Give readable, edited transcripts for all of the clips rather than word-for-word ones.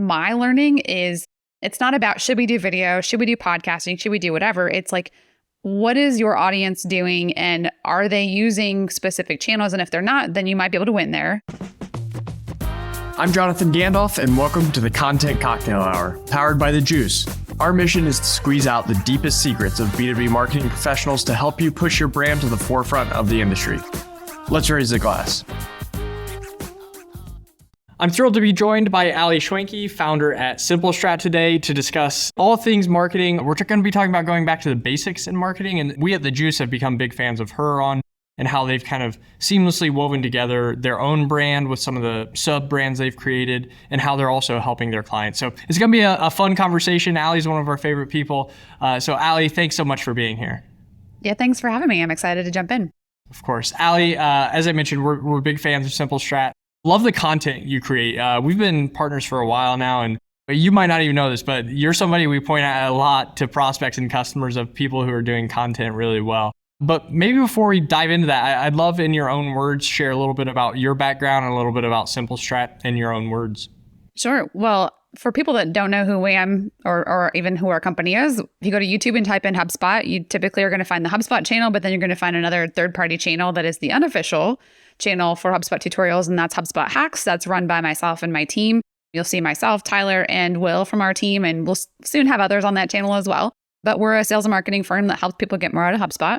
my learning is it's not about should we do video, should we do podcasting, should we do whatever. It's like, what is your audience doing and are they using specific channels? And if they're not, then you might be able to win there. I'm Jonathan Gandalf, and welcome to the Content Cocktail Hour, powered by The Juice. Our mission is to squeeze out the deepest secrets of B2B marketing professionals to help you push your brand to the forefront of the industry. Let's raise the glass. I'm thrilled to be joined by Ali Schwanke, founder at Simple Strat today, to discuss all things marketing. We're going to be talking about going back to the basics in marketing, and we at The Juice have become big fans of her and how they've kind of seamlessly woven together their own brand with some of the sub-brands they've created and how they're also helping their clients. So it's going to be a fun conversation. Ali's one of our favorite people. So Ali, thanks so much for being here. Yeah, thanks for having me. I'm excited to jump in. Of course. Ali, as I mentioned, we're big fans of Simple Strat. Love the content you create. We've been partners for a while now, and you might not even know this, but you're somebody we point out a lot to prospects and customers of people who are doing content really well. But maybe before we dive into that, I'd love in your own words, share a little bit about your background and a little bit about Simple Strat in your own words. Sure. Well, for people that don't know who I am or even who our company is, if you go to YouTube and type in HubSpot, you typically are going to find the HubSpot channel, but then you're going to find another third-party channel that is the unofficial channel for HubSpot tutorials, and that's HubSpot Hacks. That's run by myself and my team. You'll see myself, Tyler, and Will from our team, and we'll soon have others on that channel as well. But we're a sales and marketing firm that helps people get more out of HubSpot.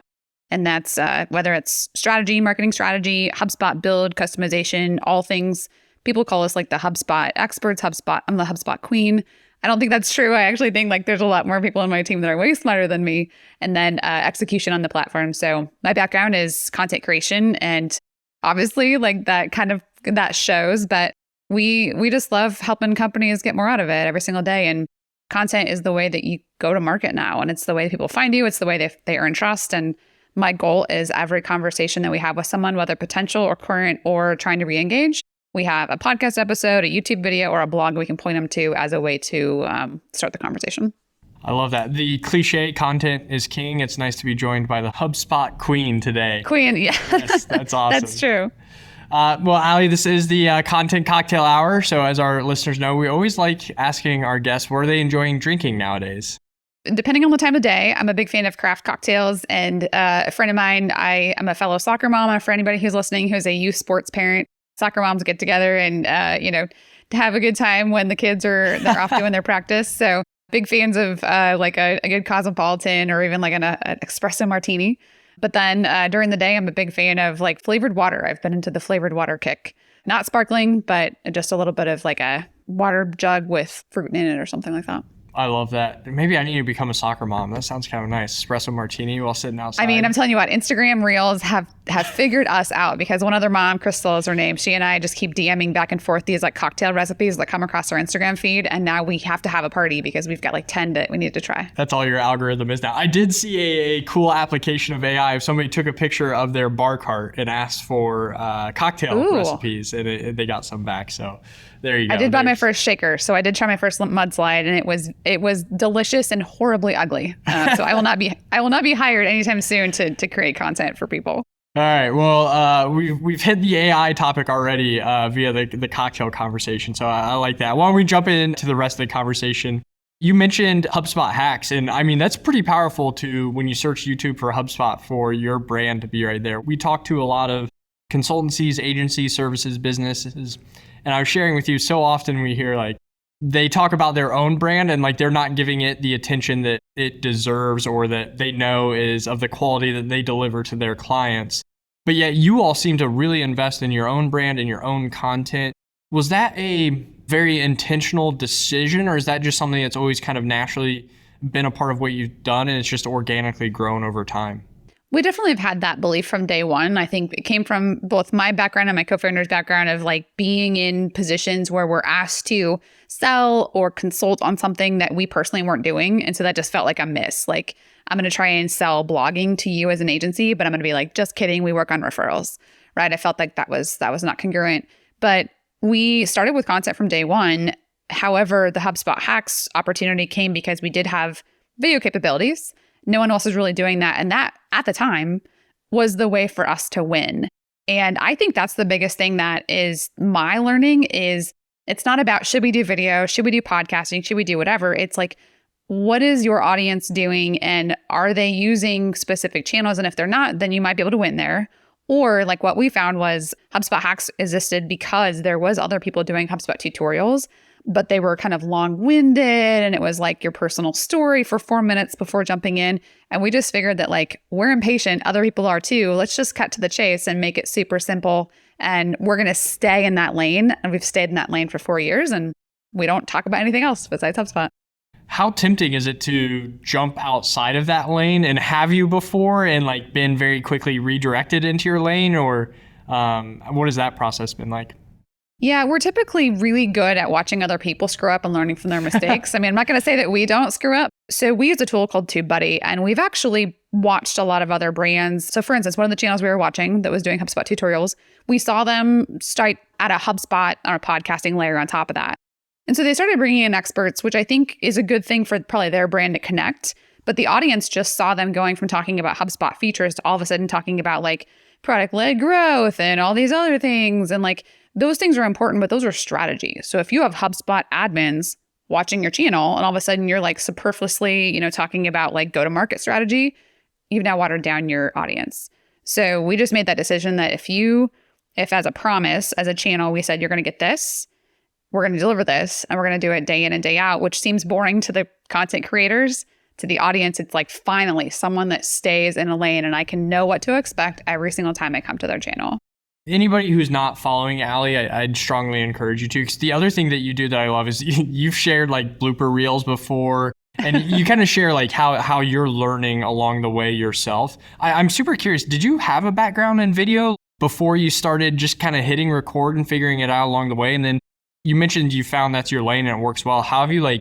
And that's whether it's strategy, marketing strategy, HubSpot build, customization, all things. People call us like the HubSpot experts, I'm the HubSpot queen. I don't think that's true. I actually think like there's a lot more people on my team that are way smarter than me. And then execution on the platform. So my background is content creation, and obviously like that shows, but we just love helping companies get more out of it every single day. And content is the way that you go to market now. And it's the way that people find you. It's the way they earn trust. And my goal is every conversation that we have with someone, whether potential or current or trying to re-engage, we have a podcast episode, a YouTube video, or a blog we can point them to as a way to start the conversation. I love that. The cliche content is king. It's nice to be joined by the HubSpot queen today. Queen, yeah. Yes, that's awesome. That's true. Well, Ali, this is the Content Cocktail Hour. So as our listeners know, we always like asking our guests, what are they enjoying drinking nowadays? Depending on the time of day, I'm a big fan of craft cocktails. And a friend of mine, I am a fellow soccer mom. And for anybody who's listening who's a youth sports parent, soccer moms get together and, to have a good time when the kids they're off doing their practice. So big fans of like a good Cosmopolitan or even like an espresso martini. But then during the day, I'm a big fan of like flavored water. I've been into the flavored water kick. Not sparkling, but just a little bit of like a water jug with fruit in it or something like that. I love that. Maybe I need to become a soccer mom. That sounds kind of nice. Espresso martini while sitting outside. I mean, I'm telling you what, Instagram Reels have figured us out because one other mom, Crystal is her name, she and I just keep DMing back and forth these like cocktail recipes that come across our Instagram feed. And now we have to have a party because we've got like 10 that we need to try. That's all your algorithm is now. I did see a cool application of AI. If somebody took a picture of their bar cart and asked for cocktail recipes, and they got some back. So there you go. I did buy my first shaker, so I did try my first mudslide, and it was delicious and horribly ugly. So I will not be hired anytime soon to create content for people. All right. Well, we've hit the AI topic already via the cocktail conversation, so I like that. Why don't we jump into the rest of the conversation? You mentioned HubSpot Hacks, and I mean that's pretty powerful to when you search YouTube for HubSpot for your brand to be right there. We talk to a lot of consultancies, agencies, services, businesses. And I was sharing with you, so often we hear like they talk about their own brand and like they're not giving it the attention that it deserves or that they know is of the quality that they deliver to their clients. But yet you all seem to really invest in your own brand and your own content. Was that a very intentional decision, or is that just something that's always kind of naturally been a part of what you've done and it's just organically grown over time? We definitely have had that belief from day one. I think it came from both my background and my co-founder's background of like being in positions where we're asked to sell or consult on something that we personally weren't doing. And so that just felt like a miss. Like, I'm going to try and sell blogging to you as an agency, but I'm going to be like, just kidding. We work on referrals, right? I felt like that was not congruent. But we started with content from day one. However, the HubSpot Hacks opportunity came because we did have video capabilities. No one else is really doing that. And that, at the time, was the way for us to win. And I think that's the biggest thing that is my learning is It's not about should we do video, should we do podcasting, should we do whatever. It's like, what is your audience doing and are they using specific channels? And if they're not, then you might be able to win there. Or like what we found was HubSpot Hacks existed because there was other people doing HubSpot tutorials, but they were kind of long-winded and it was like your personal story for 4 minutes before jumping in. And we just figured that like we're impatient, other people are too. Let's just cut to the chase and make it super simple. And we're going to stay in that lane. And we've stayed in that lane for 4 years and we don't talk about anything else besides HubSpot. How tempting is it to jump outside of that lane? And have you before and like been very quickly redirected into your lane? Or what has that process been like? Yeah, we're typically really good at watching other people screw up and learning from their mistakes. I mean, I'm not going to say that we don't screw up. So we use a tool called TubeBuddy, and we've actually watched a lot of other brands. So for instance, one of the channels we were watching that was doing HubSpot tutorials, we saw them start at a HubSpot or a podcasting layer on top of that. And so they started bringing in experts, which I think is a good thing for probably their brand to connect. But the audience just saw them going from talking about HubSpot features to all of a sudden talking about like product-led growth and all these other things. And like those things are important, but those are strategies. So if you have HubSpot admins watching your channel and all of a sudden you're like superfluously, talking about like go-to-market strategy, you've now watered down your audience. So we just made that decision that if as a promise, as a channel, we said, you're going to get this, we're going to deliver this, and we're going to do it day in and day out, which seems boring to the content creators. To the audience, it's like finally someone that stays in a lane and I can know what to expect every single time I come to their channel. Anybody who's not following Ali, I'd strongly encourage you to. Because the other thing that you do that I love is you've shared like blooper reels before, and you kind of share like how you're learning along the way yourself. I'm super curious. Did you have a background in video before you started just kind of hitting record and figuring it out along the way? And then you mentioned you found that's your lane and it works well. How have you like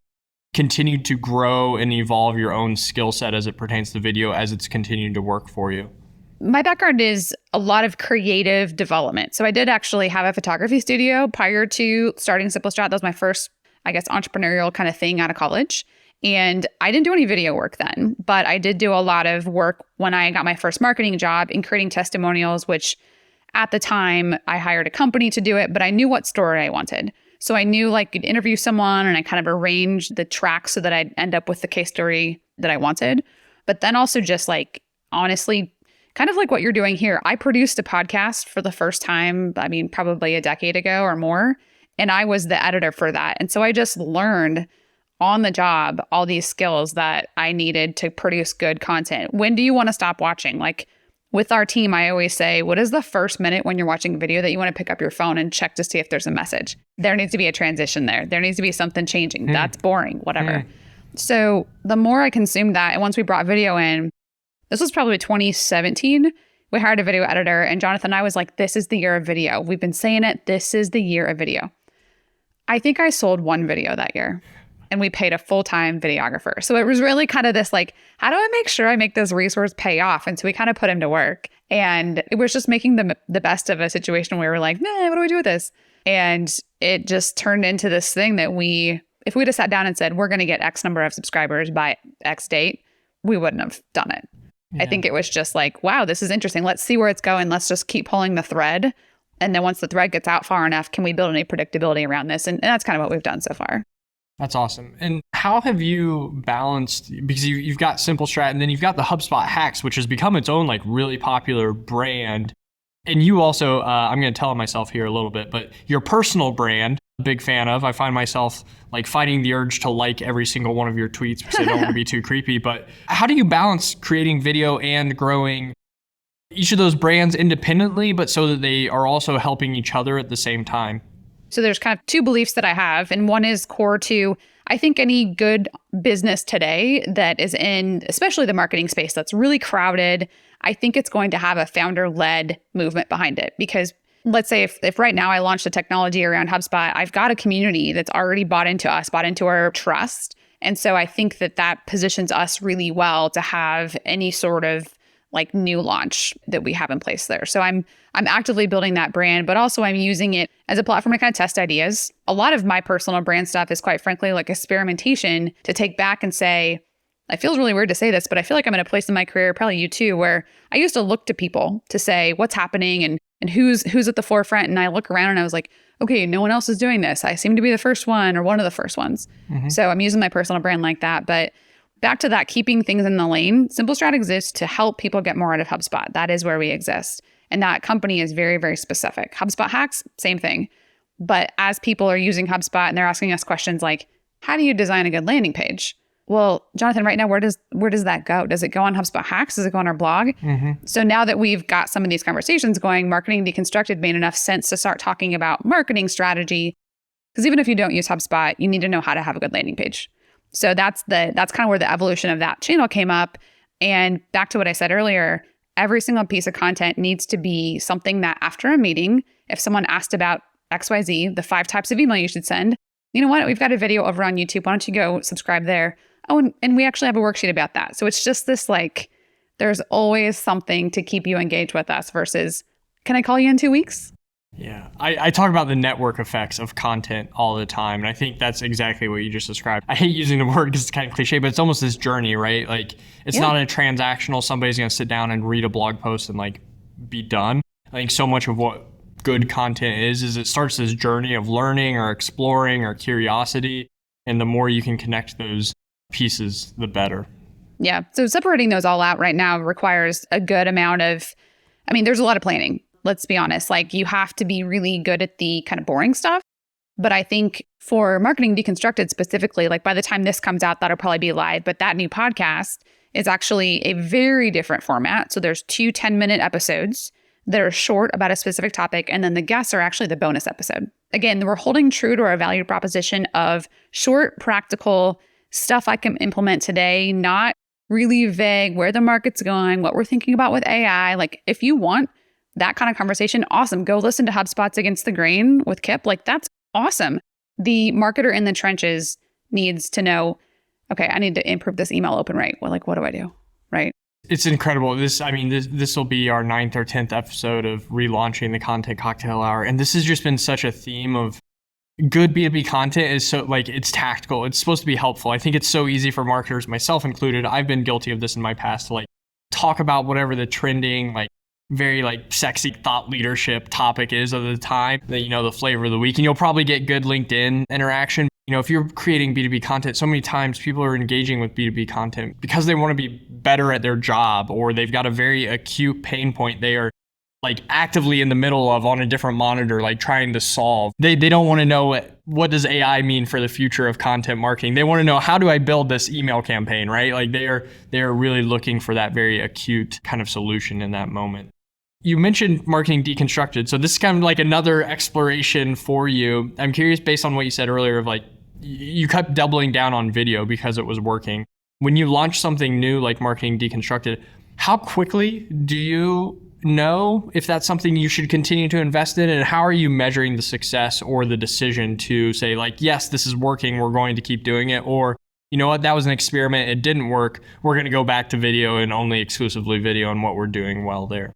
continued to grow and evolve your own skill set as it pertains to video as it's continued to work for you? My background is a lot of creative development. So I did actually have a photography studio prior to starting Simple Strat. That was my first, entrepreneurial kind of thing out of college. And I didn't do any video work then, but I did do a lot of work when I got my first marketing job in creating testimonials, which at the time I hired a company to do it, but I knew what story I wanted. So I knew like you'd interview someone and I kind of arranged the tracks so that I'd end up with the case story that I wanted. But then also just like, honestly, kind of like what you're doing here. I produced a podcast for the first time, probably a decade ago or more. And I was the editor for that. And so I just learned on the job all these skills that I needed to produce good content. When do you want to stop watching? Like with our team, I always say, what is the first minute when you're watching a video that you want to pick up your phone and check to see if there's a message? There needs to be a transition there. There needs to be something changing. That's boring, whatever. So the more I consumed that, and once we brought video in, this was probably 2017, we hired a video editor, and Jonathan and I was like, this is the year of video. We've been saying it. This is the year of video. I think I sold one video that year. And we paid a full-time videographer. So it was really kind of this like, how do I make sure I make this resource pay off? And so we kind of put him to work. And it was just making the best of a situation where we were like, what do we do with this? And it just turned into this thing that if we'd have sat down and said, we're going to get X number of subscribers by X date, we wouldn't have done it. Yeah. I think it was just like, wow, this is interesting. Let's see where it's going. Let's just keep pulling the thread. And then once the thread gets out far enough, can we build any predictability around this? And that's kind of what we've done so far. That's awesome. And how have you balanced, because you've got Simple Strat and then you've got the HubSpot Hacks, which has become its own like really popular brand. And you also, I'm going to tell myself here a little bit, but your personal brand, big fan of. I find myself like fighting the urge to like every single one of your tweets because I don't want to be too creepy. But how do you balance creating video and growing each of those brands independently, but so that they are also helping each other at the same time? So there's kind of two beliefs that I have. And one is core to, I think any good business today that is in, especially the marketing space that's really crowded, I think it's going to have a founder-led movement behind it. Because let's say if right now I launched a technology around HubSpot, I've got a community that's already bought into us, bought into our trust. And so I think that positions us really well to have any sort of like new launch that we have in place there. So I'm actively building that brand, but also I'm using it as a platform to kind of test ideas. A lot of my personal brand stuff is quite frankly like experimentation to take back and say, it feels really weird to say this, but I feel like I'm in a place in my career, probably you too, where I used to look to people to say what's happening and and who's at the forefront. And I look around and I was like, okay, no one else is doing this. I seem to be the first one or one of the first ones. So I'm using my personal brand like that. But back to that, keeping things in the lane, Simple Strat exists to help people get more out of HubSpot. That is where we exist. And that company is very, very specific. HubSpot Hacks, same thing. But as people are using HubSpot and they're asking us questions like, how do you design a good landing page? Well, Jonathan, right now, where does that go? Does it go on HubSpot Hacks? Does it go on our blog? So now that we've got some of these conversations going, Marketing Deconstructed made enough sense to start talking about marketing strategy. Because even if you don't use HubSpot, you need to know how to have a good landing page. So that's kind of where the evolution of that channel came up. And back to what I said earlier, every single piece of content needs to be something that after a meeting, if someone asked about XYZ, the 5 types of email you should send, you know what? We've got a video over on YouTube. Why don't you go subscribe there? Oh, and we actually have a worksheet about that. So it's just this like, there's always something to keep you engaged with us versus, can I call you in 2 weeks? Yeah, I talk about the network effects of content all the time. And I think that's exactly what you just described. I hate using the word because it's kind of cliche, but it's almost this journey, right? Like it's not a transactional, somebody's going to sit down and read a blog post and like be done. I think so much of what good content is it starts this journey of learning or exploring or curiosity. And the more you can connect those pieces, the better. Yeah. So separating those all out right now requires a good amount of, there's a lot of planning. Let's be honest. Like you have to be really good at the kind of boring stuff. But I think for Marketing Deconstructed specifically, like by the time this comes out, that'll probably be live. But that new podcast is actually a very different format. So there's 2 10-minute episodes that are short about a specific topic. And then the guests are actually the bonus episode. Again, we're holding true to our value proposition of short, practical stuff I can implement today, not really vague where the market's going, what we're thinking about with AI. Like if you want that kind of conversation, awesome. Go listen to HubSpot's Against the Grain with Kip. Like that's awesome. The marketer in the trenches needs to know, okay, I need to improve this email open rate. Well, like, what do I do? Right. It's incredible. This will be our 9th or 10th episode of relaunching the Content Cocktail Hour. And this has just been such a theme of good B2B content is so like, it's tactical. It's supposed to be helpful. I think it's so easy for marketers, myself included. I've been guilty of this in my past to like talk about whatever the trending, like very like sexy thought leadership topic is of the time, that, the flavor of the week. And you'll probably get good LinkedIn interaction. If you're creating B2B content, so many times people are engaging with B2B content because they want to be better at their job or they've got a very acute pain point they are like actively in the middle of on a different monitor, like trying to solve. They don't want to know what does AI mean for the future of content marketing. They want to know, how do I build this email campaign, right? Like they are really looking for that very acute kind of solution in that moment. You mentioned Marketing Deconstructed. So this is kind of like another exploration for you. I'm curious, based on what you said earlier, of like, you kept doubling down on video because it was working. When you launch something new like Marketing Deconstructed, how quickly do you know if that's something you should continue to invest in? And how are you measuring the success or the decision to say like, yes, this is working, we're going to keep doing it? Or, you know what, that was an experiment, it didn't work, we're going to go back to video and only exclusively video and what we're doing well there.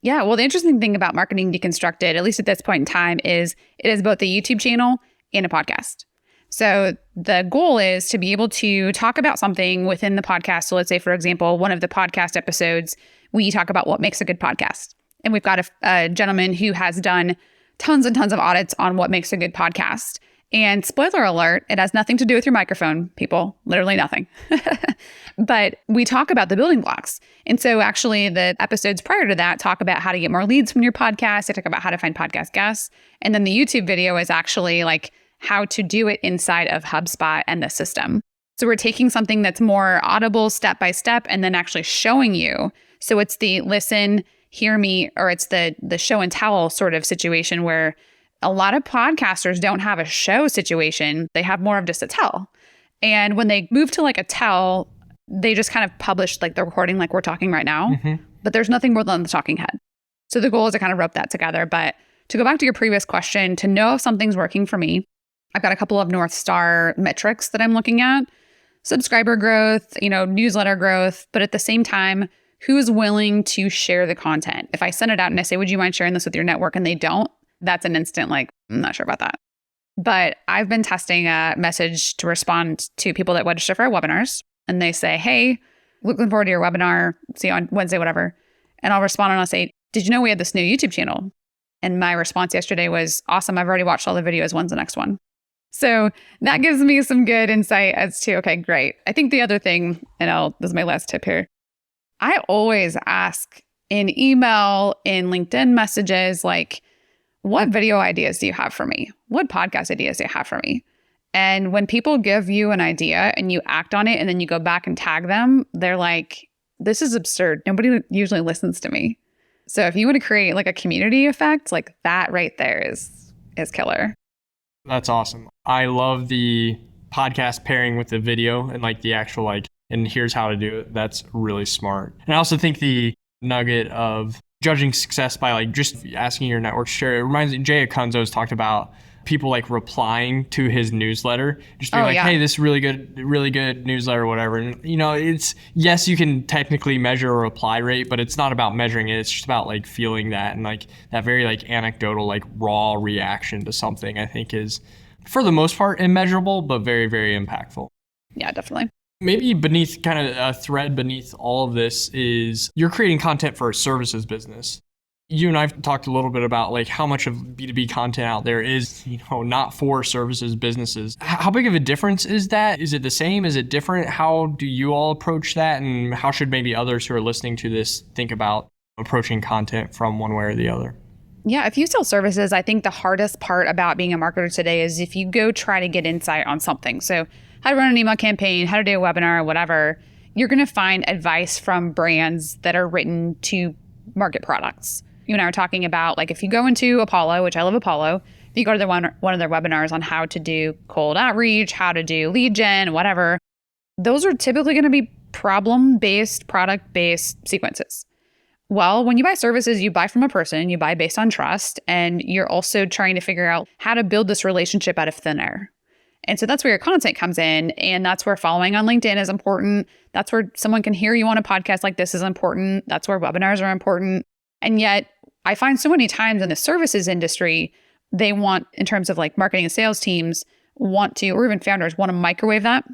Yeah, well, the interesting thing about Marketing Deconstructed, at least at this point in time, is it is both a YouTube channel and a podcast. So the goal is to be able to talk about something within the podcast. So let's say, for example, one of the podcast episodes, we talk about what makes a good podcast. And we've got a gentleman who has done tons and tons of audits on what makes a good podcast. And spoiler alert, it has nothing to do with your microphone, people, literally nothing. But we talk about the building blocks. And so actually the episodes prior to that talk about how to get more leads from your podcast. They talk about how to find podcast guests. And then the YouTube video is actually like how to do it inside of HubSpot and the system. So we're taking something that's more audible step by step and then actually showing you. So it's the listen, hear me, or it's the show and tell sort of situation where a lot of podcasters don't have a show situation. They have more of just a tell. And when they move to like a tell, they just kind of publish like the recording like we're talking right now, but there's nothing more than the talking head. So the goal is to kind of rope that together. But to go back to your previous question, to know if something's working for me, I've got a couple of North Star metrics that I'm looking at. Subscriber growth, newsletter growth, but at the same time, who's willing to share the content? If I send it out and I say, would you mind sharing this with your network? And they don't, that's an instant like, I'm not sure about that. But I've been testing a message to respond to people that register for our webinars. And they say, hey, looking forward to your webinar, see you on Wednesday, whatever. And I'll respond and I'll say, did you know we had this new YouTube channel? And my response yesterday was, awesome, I've already watched all the videos. When's the next one? So that gives me some good insight as to, okay, great. I think the other thing, and this is my last tip here. I always ask in email, in LinkedIn messages, like, what video ideas do you have for me? What podcast ideas do you have for me? And when people give you an idea and you act on it and then you go back and tag them, they're like, this is absurd. Nobody usually listens to me. So if you want to create like a community effect, like that right there is killer. That's awesome. I love the podcast pairing with the video and like the actual like, and here's how to do it. That's really smart. And I also think the nugget of judging success by like just asking your network to share. It reminds me, Jay Acunzo's talked about people like replying to his newsletter, just being hey, this really good newsletter, whatever. And it's, yes, you can technically measure a reply rate, but it's not about measuring it. It's just about like feeling that and like that very like anecdotal, like raw reaction to something, I think is for the most part immeasurable, but very, very impactful. Yeah, definitely. Maybe beneath kind of a thread beneath all of this is you're creating content for a services business. You and I've talked a little bit about like how much of B2B content out there is, not for services businesses. How big of a difference is that? Is it the same? Is it different? How do you all approach that? And how should maybe others who are listening to this think about approaching content from one way or the other? Yeah, if you sell services, I think the hardest part about being a marketer today is if you go try to get insight on something. So how to run an email campaign, how to do a webinar, whatever, you're going to find advice from brands that are written to market products. You and I were talking about, like, if you go into Apollo, which I love Apollo, if you go to one of their webinars on how to do cold outreach, how to do lead gen, whatever, those are typically going to be problem-based, product-based sequences. Well, when you buy services, you buy from a person, you buy based on trust, and you're also trying to figure out how to build this relationship out of thin air. And so that's where your content comes in, and that's where following on LinkedIn is important. That's where someone can hear you on a podcast like this is important. That's where webinars are important. And yet I find so many times in the services industry, they want, in terms of like marketing and sales teams, want to, or even founders want to microwave that.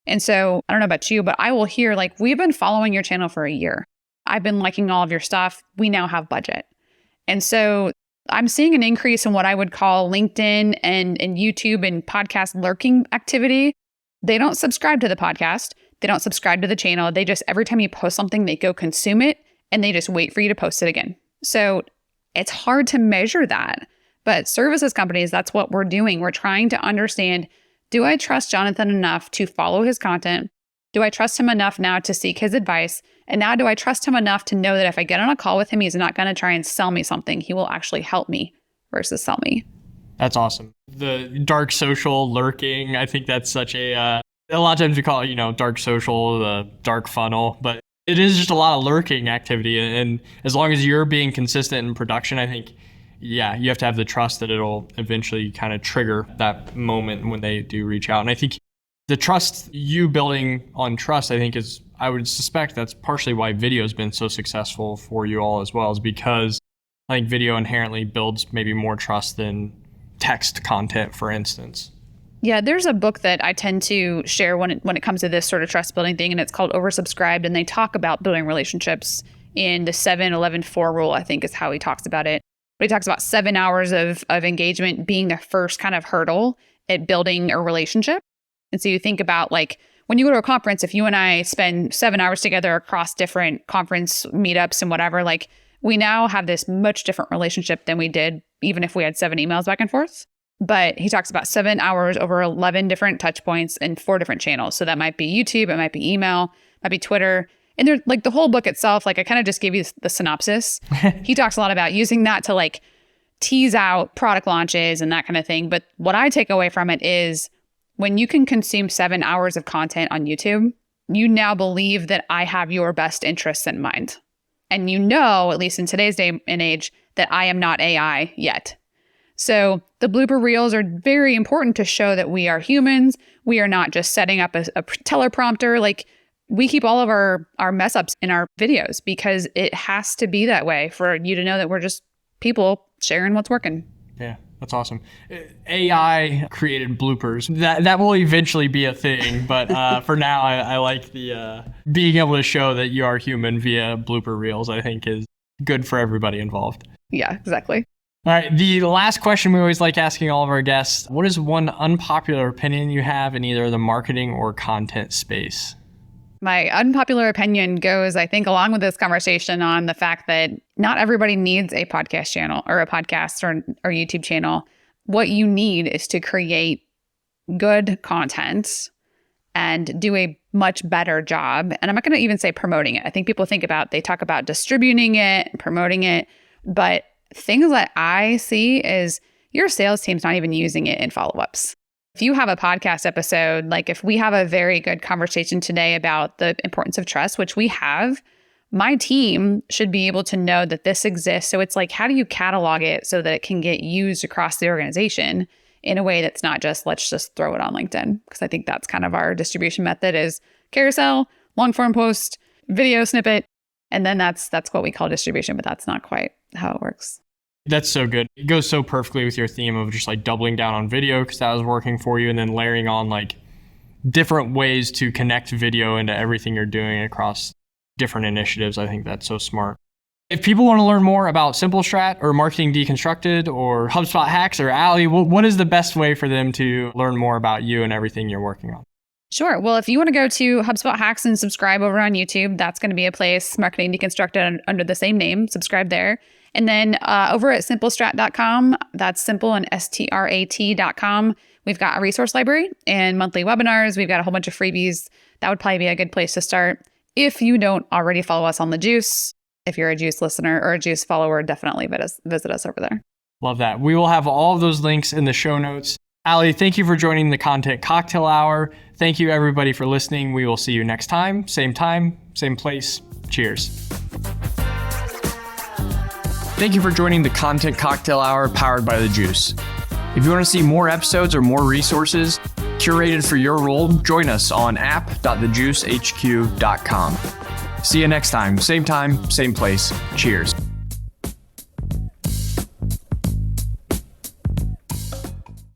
And so I don't know about you, but I will hear like, we've been following your channel for a year. I've been liking all of your stuff. We now have budget. And so I'm seeing an increase in what I would call LinkedIn and YouTube and podcast lurking activity. They don't subscribe to the podcast. They don't subscribe to the channel. They just, every time you post something, they go consume it and they just wait for you to post it again. So it's hard to measure that. But services companies, that's what we're doing. We're trying to understand, do I trust Jonathan enough to follow his content? Do I trust him enough now to seek his advice? And now do I trust him enough to know that if I get on a call with him, he's not going to try and sell me something. He will actually help me versus sell me. That's awesome. The dark social lurking, I think that's such a lot of times we call it, dark social, the dark funnel, but it is just a lot of lurking activity. And as long as you're being consistent in production, I think, you have to have the trust that it'll eventually kind of trigger that moment when they do reach out. And I think the trust, you building on trust, I think I would suspect that's partially why video has been so successful for you all as well, is because I think video inherently builds maybe more trust than text content, for instance. Yeah, there's a book that I tend to share when it comes to this sort of trust building thing, and it's called Oversubscribed, and they talk about building relationships in the 7-11-4 rule, I think is how he talks about it. But he talks about 7 hours of engagement being the first kind of hurdle at building a relationship. And so you think about like when you go to a conference, if you and I spend 7 hours together across different conference meetups and whatever, like we now have this much different relationship than we did even if we had 7 emails back and forth. But he talks about 7 hours over 11 different touch points and 4 different channels. So that might be YouTube, it might be email, it might be Twitter. And there's like the whole book itself, like I kind of just gave you the synopsis. He talks a lot about using that to like tease out product launches and that kind of thing. But what I take away from it is when you can consume 7 hours of content on YouTube, you now believe that I have your best interests in mind. And at least in today's day and age, that I am not AI yet. So the blooper reels are very important to show that we are humans. We are not just setting up a teleprompter. Like we keep all of our mess ups in our videos because it has to be that way for you to know that we're just people sharing what's working. Yeah, that's awesome. AI created bloopers. That will eventually be a thing, but for now, I like the being able to show that you are human via blooper reels. I think is good for everybody involved. Yeah, exactly. All right. The last question we always like asking all of our guests, what is one unpopular opinion you have in either the marketing or content space? My unpopular opinion goes, I think, along with this conversation on the fact that not everybody needs a podcast channel or a podcast or YouTube channel. What you need is to create good content and do a much better job. And I'm not going to even say promoting it. I think people they talk about distributing it, promoting it, but things that I see is your sales team's not even using it in follow-ups. If you have a podcast episode, like if we have a very good conversation today about the importance of trust, which we have, my team should be able to know that this exists. So it's like, how do you catalog it so that it can get used across the organization in a way that's not just, let's just throw it on LinkedIn? Because I think that's kind of our distribution method is carousel, long form post, video snippet. And then that's what we call distribution, but that's not quite how it works. That's so good. It goes so perfectly with your theme of just like doubling down on video because that was working for you, and then layering on like different ways to connect video into everything you're doing across different initiatives. I think that's so smart. If people want to learn more about Simple Strat or Marketing Deconstructed or HubSpot Hacks or Ali, what is the best way for them to learn more about you and everything you're working on? Sure. Well, if you want to go to HubSpot Hacks and subscribe over on YouTube, that's going to be a place, Marketing Deconstructed under the same name, subscribe there. And then over at simplestrat.com, that's simple and strat.com, we've got a resource library and monthly webinars. We've got a whole bunch of freebies. That would probably be a good place to start. If you don't already follow us on The Juice, if you're a Juice listener or a Juice follower, definitely visit us over there. Love that. We will have all of those links in the show notes. Ali, thank you for joining the Content Cocktail Hour. Thank you, everybody, for listening. We will see you next time, same place. Cheers. Thank you for joining the Content Cocktail Hour powered by The Juice. If you want to see more episodes or more resources curated for your role, join us on app.thejuicehq.com. See you next time, same place. Cheers.